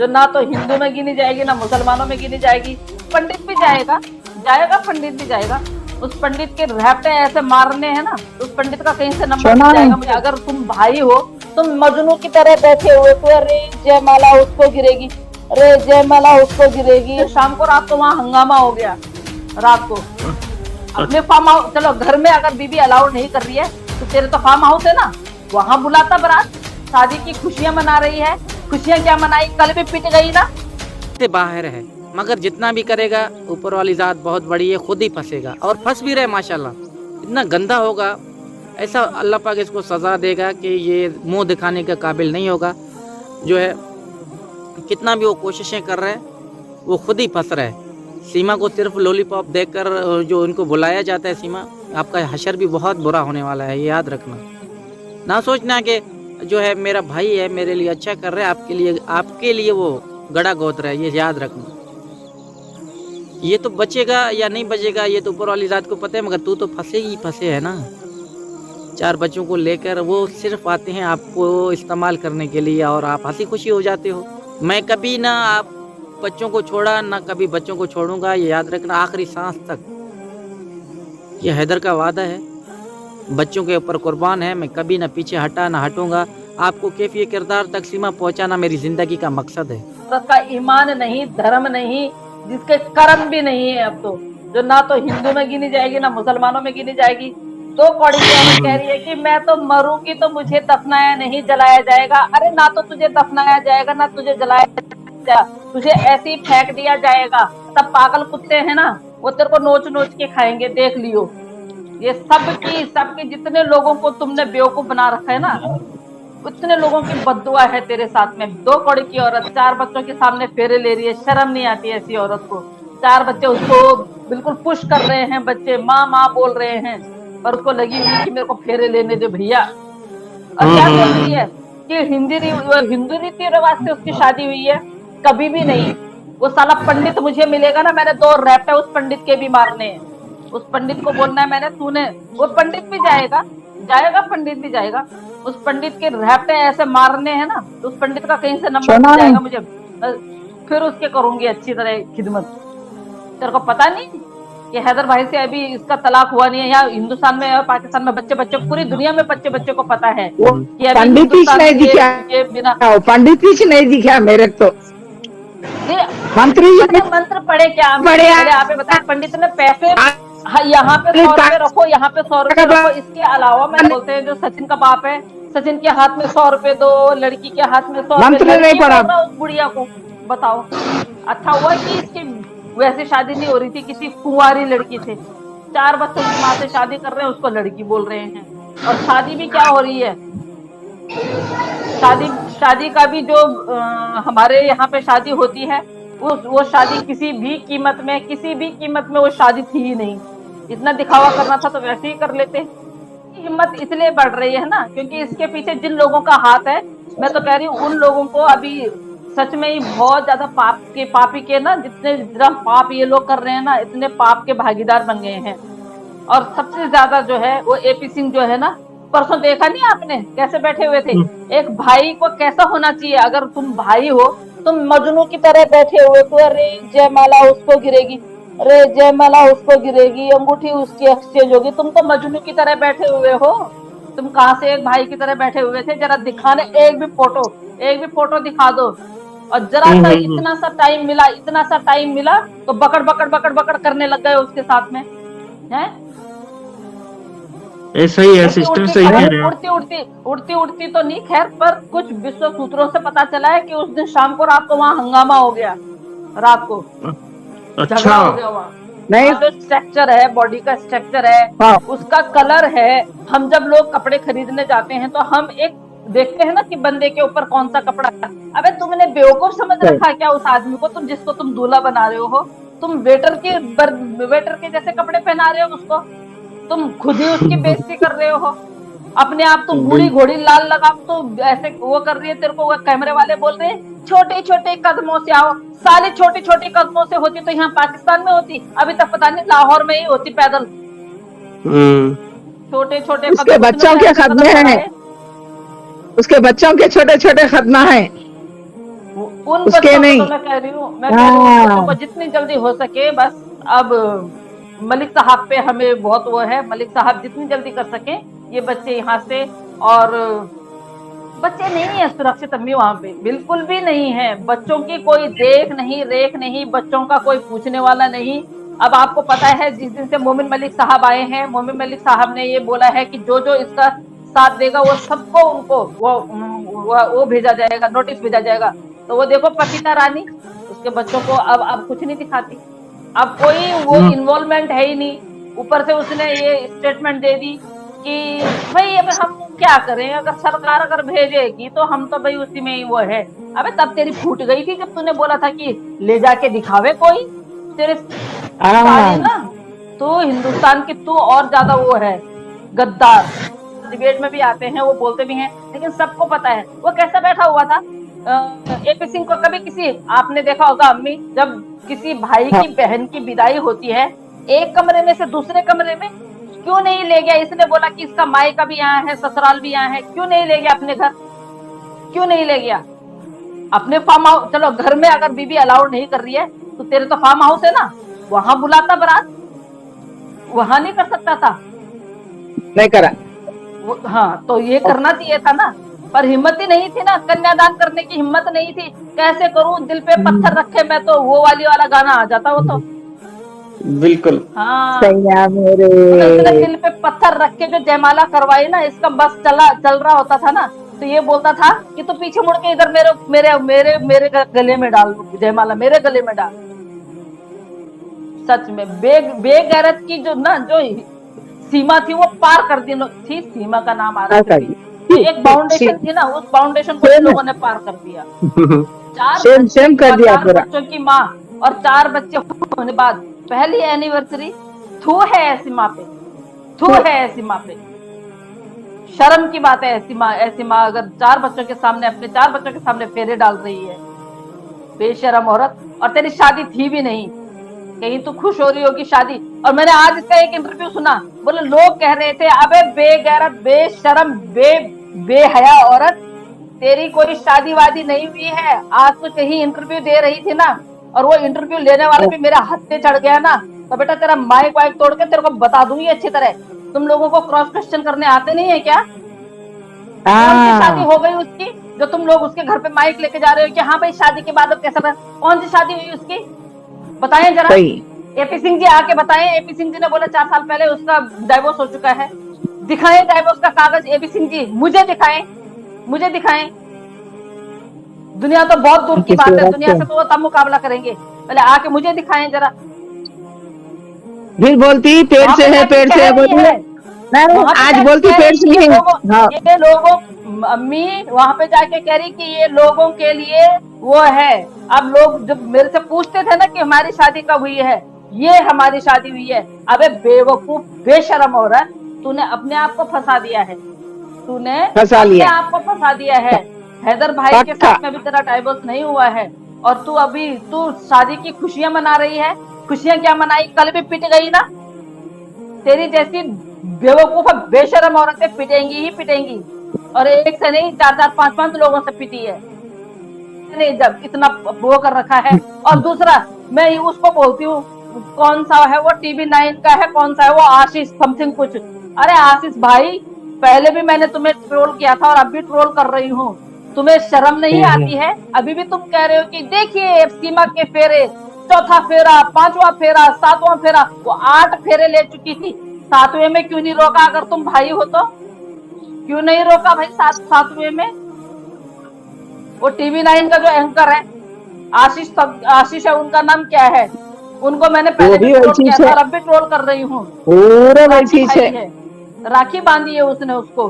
जो ना तो हिंदू में गिनी जाएगी ना मुसलमानों में गिनी जाएगी। पंडित भी जाएगा, जाएगा पंडित भी जाएगा। उस पंडित के रहते ऐसे मारने हैं ना, उस पंडित का कहीं से नंबर मिल जाएगा मुझे। अगर तुम भाई हो, तुम मजनू की तरह बैठे हुए तो अरे जयमाला उसको गिरेगी, अरे जयमाला उसको गिरेगी। शाम को रात को वहाँ हंगामा हो गया। रात को अपने फार्म हाउस, चलो घर में अगर बीबी अलाउड नहीं कर रही है तो तेरे तो फार्म हाउस है ना, वहां बुलाता बारात। शादी की खुशियां मना रही है, खुशियां क्या मनाई, कल भी पिट गई ना। बाहर है मगर जितना भी करेगा ऊपर वाली जात बहुत बड़ी है, खुद ही फंसेगा और फंस भी रहे माशाल्लाह। इतना गंदा होगा ऐसा, अल्लाह पाक इसको सज़ा देगा कि ये मुंह दिखाने के काबिल नहीं होगा। जो है कितना भी वो कोशिशें कर रहे हैं वो खुद ही फंस रहा है। सीमा को सिर्फ लॉलीपॉप देकर जो उनको बुलाया जाता है, सीमा आपका हशर भी बहुत बुरा होने वाला है, ये याद रखना। ना सोचना कि जो है मेरा भाई है मेरे लिए अच्छा कर रहा है, आपके लिए वो गड़ा गोद रहा है, ये याद रखना। ये तो बचेगा या नहीं बचेगा ये तो ऊपर वाली जात को पता है, मगर तू तो फंसे ही फंसे है ना। 4 बच्चों को लेकर वो सिर्फ आते हैं आपको इस्तेमाल करने के लिए और आप हंसी खुशी हो जाते हो। मैं कभी ना आप बच्चों को छोड़ा ना कभी बच्चों को छोड़ूंगा, ये याद रखना आखिरी सांस तक। ये हैदर का वादा है, बच्चों के ऊपर कुर्बान है, मैं कभी ना पीछे हटा ना हटूंगा। आपको कैफियत किरदार तक सीमा पहुंचाना मेरी जिंदगी का मकसद है। उसका ईमान नहीं, धर्म नहीं, जिसके कर्म भी नहीं है अब तो, जो ना तो हिंदू में गिनी जाएगी ना मुसलमानों में गिनी जाएगी। तो कौड़ी की औरत कह रही है कि मैं तो मरूंगी तो मुझे दफनाया नहीं जलाया जाएगा। अरे ना तो तुझे दफनाया जाएगा ना तुझे जलाया जाएगा, तुझे ऐसे ही फेंक दिया जाएगा। सब पागल कुत्ते हैं ना, वो तेरे को नोच नोच के खाएंगे, देख लियो। ये सबकी जितने लोगों को तुमने बेवकूफ बना रखा है ना, उतने लोगों की बद्दुआ है तेरे साथ में। 2 कौड़ी की औरत 4 बच्चों के सामने फेरे ले रही है, शर्म नहीं आती ऐसी औरत को। 4 बच्चे उसको बिल्कुल पुश कर रहे हैं, बच्चे माँ माँ बोल रहे हैं, पर उसको लगी हुई कि मेरे को फेरे लेने दे भैया। और क्या बोल रही है कि हिंदू रीति रिवाज से उसकी शादी हुई है, कभी भी नहीं। वो साला पंडित मुझे मिलेगा ना, मैंने 2 रैपटे उस पंडित के भी मारने हैं। उस पंडित को बोलना है मैंने, तूने, वो पंडित भी जाएगा, जाएगा पंडित भी जाएगा। उस पंडित के रैपटे ऐसे मारने हैं ना, तो उस पंडित का कहीं से नंबर मिल जाएगा मुझे, फिर उसके करूंगी अच्छी तरह खिदमत। तेरे को पता नहीं कि हैदर भाई से अभी इसका तलाक हुआ नहीं है। यहाँ हिंदुस्तान में और पाकिस्तान में बच्चे पूरी दुनिया में बच्चे को पता है कि अभी पंडित ही नहीं दिखा, पंडित ही नहीं दिखा मेरे तो। मंत्र पढ़े क्या पढ़े आप बताए। पंडित ने पैसे यहाँ पे 100 रुपए रखो, यहाँ पे 100 रुपए रखो। इसके अलावा मैंने बोलते हैं जो सचिन का बाप है, सचिन के हाथ में 100 रुपए दो, लड़की के हाथ में 100 रुपए। उस बुढ़िया को बताओ, अच्छा हुआ कि इसकी वैसे शादी नहीं हो रही थी, किसी कुंवारी लड़की से 4 बच्चों की माँ से शादी कर रहे हैं, उसको लड़की बोल रहे हैं। और शादी भी क्या हो रही है, शादी का भी जो हमारे यहाँ पे शादी होती है, वो शादी किसी भी कीमत में वो शादी थी ही नहीं। इतना दिखावा करना था तो वैसे ही कर लेते। हिम्मत इसलिए बढ़ रही है ना क्योंकि इसके पीछे जिन लोगों का हाथ है, मैं तो कह रही हूँ उन लोगों को अभी सच में ही बहुत ज्यादा पापी के ना, जितने पाप ये लोग कर रहे हैं ना, इतने पाप के भागीदार बन गए हैं। और सबसे ज्यादा जो है वो एपी सिंह जो है ना, परसों देखा नहीं आपने कैसे बैठे हुए थे। एक भाई को कैसा होना चाहिए, अगर तुम भाई हो, तुम मजनू की तरह बैठे हुए तो अरे जयमाला उसको गिरेगी, अरे जयमाला उसको गिरेगी, अंगूठी उसकी एक्सचेंज होगी। तुम तो मजनू की तरह बैठे हुए हो। तुम कहाँ से एक भाई की तरह बैठे हुए थे? जरा दिखाने एक भी फोटो दिखा दो। और जरा सा इतना सा टाइम मिला तो बकड़ करने लग गए उसके साथ में, हैं? ऐसा ही है, सिस्टम सही कह रहे हैं। उड़ती तो नहीं, खैर, पर कुछ विश्व सूत्रों से पता चला है कि उस दिन शाम को रात को वहाँ हंगामा हो गया, रात को झगड़ा हो गया वहाँ। नहीं, जो स्ट्रक्चर है, बॉडी का स्ट्रक्चर है, उसका कलर है। हम जब लोग कपड़े खरीदने जाते हैं तो हम एक देखते हैं ना कि बंदे के ऊपर कौन सा कपड़ा। अबे तुमने बेवकूफ समझ रखा क्या उस आदमी को, तुम जिसको तुम दूल्हा बना रहे हो? तुम वेटर के जैसे कपड़े पहना रहे हो उसको, तुम खुद ही उसकी बेइज्जती कर रहे हो अपने आप। तुम बूढ़ी घोड़ी लाल लगा तो ऐसे वो कर रही है, तेरे को वो कैमरे वाले बोल रहे हैं छोटे छोटे कदमों से आओ। साले छोटे छोटे कदमों से होती तो यहाँ पाकिस्तान में होती, अभी तक पता नहीं लाहौर में ही होती पैदल। छोटे छोटे उसके बच्चों के खदमे हैं, उसके बच्चों के छोटे छोटे खदमा हैं। उन उसके बच्चों को नहीं। तो मैं कह रही हूँ, मैं कह रही हूँ उन बच्चों को जितनी जल्दी हो सके बस। अब मलिक साहब पे हमें बहुत वो है, मलिक साहब जितनी जल्दी कर सके ये बच्चे यहाँ से। और बच्चे नहीं है सुरक्षित अम्मी, वहां पे बिल्कुल भी नहीं है। बच्चों की कोई देख नहीं रेख नहीं, बच्चों का कोई पूछने वाला नहीं। अब आपको पता है जिस दिन से मोमिन मलिक साहब आए हैं, मोमिन मलिक साहब ने ये बोला है कि जो जो इसका साथ देगा वो सबको उनको वो भेजा जाएगा, नोटिस भेजा जाएगा। तो वो देखो पतिता रानी उसके बच्चों को अब कुछ नहीं दिखाती, अब कोई वो इन्वॉल्वमेंट है ही नहीं। ऊपर से उसने ये स्टेटमेंट दे दी कि भाई अब हम क्या करें, अगर सरकार अगर भेजेगी तो हम तो भाई उसी में ही वो है। अबे तब तेरी फूट गई थी जब तूने बोला था कि ले जाके दिखावे कोई तेरे सारे ना। तो हिंदुस्तान की तू और ज्यादा वो है गद्दार, डिबेट में भी आते हैं वो बोलते भी हैं, लेकिन सबको पता है वो कैसा बैठा हुआ था। एपी सिंह को कभी किसी आपने देखा होगा अम्मी, जब किसी भाई की बहन की विदाई होती है एक कमरे में से दूसरे कमरे में क्यों नहीं ले गया? इसने बोला कि इसका मायका भी यहाँ है, ससुराल भी यहाँ है, क्यों नहीं ले गया अपने घर? क्यों नहीं ले गया अपने फार्म हाउस? चलो घर में अगर बीबी अलाउड नहीं कर रही है तो तेरे तो फार्म हाउस है ना, वहां बुलाता बारात, वहां नहीं कर सकता था? नहीं करा। हाँ तो ये करना चाहिए था ना, पर हिम्मत ही नहीं थी ना, कन्यादान करने की हिम्मत नहीं थी। कैसे करूं, दिल पे पत्थर रखे मैं तो वो वाला गाना आ जाता वो तो। बिल्कुल। हाँ मेरे तो दिल पे पत्थर रख के जो जयमाला करवाई ना, इसका बस चल रहा होता था ना, तो ये बोलता था कि तू पीछे मुड़ के इधर मेरे मेरे मेरे मेरे गले में डाल जयमाला, मेरे गले में डाल। सच में बेगैरत की जो ना जो सीमा थी वो पार कर दी थी। सीमा का नाम आ रहा था, एक बाउंडेशन थी ना, उस बाउंडेशन को इन लोगों ने पार कर दिया। सेम कर दिया पूरा। बच्चों की माँ और 4 बच्चे होने बाद पहली एनिवर्सरी, थू है ऐसी माँ पे, थू है ऐसी माँ पे। शर्म की बात है ऐसी माँ अगर 4 बच्चों के सामने, अपने 4 बच्चों के सामने फेरे डाल रही है। बेशरम औरत, और तेरी शादी थी भी नहीं, कहीं तू खुश हो रही होगी शादी। और मैंने आज इसका एक इंटरव्यू सुना, बोले लोग कह रहे थे अबे बेगैरत बेशरम बेहया औरत, तेरी कोई शादी वादी नहीं हुई है। आज तो कहीं इंटरव्यू दे रही थी ना, और वो इंटरव्यू लेने वाले भी मेरा हाथ पे चढ़ गया ना, तो बेटा तेरा माइक वाइक तोड़ के तेरे को बता दूंगी अच्छी तरह। तुम लोगों को क्रॉस क्वेश्चन करने आते नहीं है क्या? कौन सी शादी हो गई उसकी जो तुम लोग उसके घर पे माइक लेके जा रहे हो कि हाँ भाई शादी के बाद अब कैसा था? कौन सी शादी हुई उसकी, बताएं जरा। एपी सिंह जी आके बताएं। एपी सिंह जी ने बोला 4 साल पहले उसका डाइवोर्स हो चुका है। दिखाएं डाइवोर्स का कागज एपी सिंह जी, मुझे दिखाएं, मुझे दिखाएं। दुनिया तो बहुत दूर की बात है, दुनिया से तो वो तब मुकाबला करेंगे, पहले आके मुझे दिखाएं जरा। फिर बोलती पेट से है, पेट से है बोलती है। आज बोलती पेट से नहीं है। ये लोगों अम्मी वहां पे जाके कह रही कि ये लोगों के लिए वो है। अब लोग जब मेरे से पूछते थे ना कि हमारी शादी कब हुई है, ये हमारी शादी हुई है। अबे बेवकूफ बेशरम औरत, तूने अपने आप को फंसा दिया है, तूने अपने आप को फंसा दिया है। हैदर भाई के साथ में भी तेरा डाइवोर्स नहीं हुआ है, और तू शादी की खुशियां मना रही है। खुशियां क्या मनाई, कल भी पिट गई ना। तेरी जैसी बेवकूफ बेशरम औरतें पिटेंगी ही पिटेंगी, और एक से नहीं 4-4, 5-5 लोगों से पिटी है नहीं, जब इतना वो कर रखा है। और दूसरा मैं उसको बोलती हूँ, कौन सा है वो TV9 का है, कौन सा है वो आशीष समथिंग कुछ। अरे आशीष भाई, पहले भी मैंने तुम्हें ट्रोल किया था और अब भी ट्रोल कर रही हूँ, तुम्हें शर्म नहीं आती है? अभी भी तुम कह रहे हो कि देखिए सीमा के फेरे, 4था फेरा, 5वां फेरा, 7वां फेरा, वो 8 फेरे ले चुकी थी। 7वें में क्यों नहीं रोका? अगर तुम भाई हो तो क्यों नहीं रोका भाई 7वें में? वो TV9 का जो एंकर है आशीष है, उनका नाम क्या है? उनको मैंने पहले भी ट्रोल किया था और अब भी ट्रोल कर रही हूँ। राखी बांधी है उसने उसको।